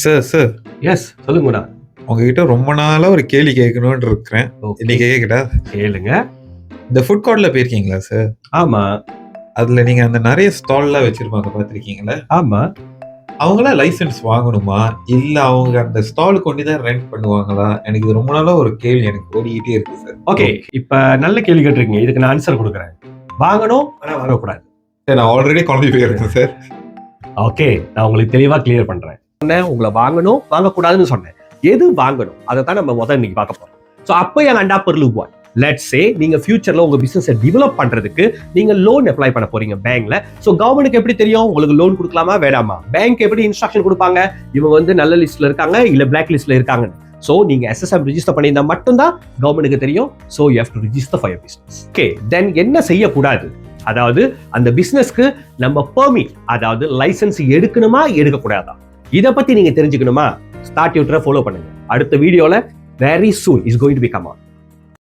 Sir yes சொல்லுங்கண்ணா. உங்ககிட்ட ரொம்ப நாளா ஒரு கேள்வி கேட்கணும்னு இருக்கிறேன். இன்னைக்கு கேட்கட்டா? கேளுங்க. இந்த ஃபுட் கோர்ட்ல போயிருக்கீங்களா சார்? ஆமா. அதுல நீங்க அந்த நிறைய ஸ்டால்லாம் வச்சிருப்பாங்க பார்த்திருக்கீங்களா? ஆமா. அவங்களாம் லைசென்ஸ் வாங்கணுமா இல்ல அவங்க அந்த ஸ்டாலுக்கு ஒண்டி தான் ரெண்ட் பண்ணுவாங்களா? எனக்கு இது ரொம்ப நாளா ஒரு கேள்வி எனக்கு ஓடிக்கிட்டே இருக்கு சார். ஓகே, இப்ப நல்ல கேள்வி கேட்டிருக்கீங்க. இதுக்கு நான் ஆன்சர் கொடுக்குறேன். வாங்கணும், ஆனா வாங்கக்கூடாது. சார் நான் ஆல்ரெடி குழம்பி போயிருக்கேன் சார். ஓகே, நான் உங்களுக்கு தெளிவா கிளியர் பண்றேன். உங்களை வாங்கணும் வாங்கக்கூடாதுன்னு சொன்னேன். எது வாங்கணும் அதை தான் நம்ம முதல்ல இன்னைக்கு பார்க்க போறோம். ஸோ அப்போ என் அண்டா பொருள் வாட் லெட்ஸ் சே நீங்க ஃபியூச்சர்ல உங்க பிசினஸை டெவலப் பண்றதுக்கு நீங்க லோன் அப்ளை பண்ண போறீங்க பேங்க்ல. ஸோ கவர்மெண்ட்டுக்கு எப்படி தெரியும் உங்களுக்கு லோன் கொடுக்கலாமா வேண்டாமா? பேங்க் எப்படி இன்ஸ்ட்ரக்ஷன் கொடுப்பாங்க? இவங்க வந்து நல்ல லிஸ்ட்ல இருக்காங்க இல்ல பிளாக் லிஸ்ட்ல இருக்காங்க. ஸோ நீங்க SSM ரிஜிஸ்டர் பண்ணியிருந்தா மட்டும்தான் கவர்மெண்ட்டுக்கு தெரியும். So you have to register for your business. Okay, then என்ன செய்யக்கூடாது? அதாவது அந்த பிசினஸ்க்கு நம்ம பெர்மிட், அதாவது லைசன்ஸ் எடுக்கணுமா எடுக்கக்கூடாதா, இதை பத்தி நீங்க தெரிஞ்சுக்கணுமா? ஸ்டார்ட் யூட்டரை ஃபாலோ பண்ணுங்க. அடுத்த வீடியோல very soon is going to be come on.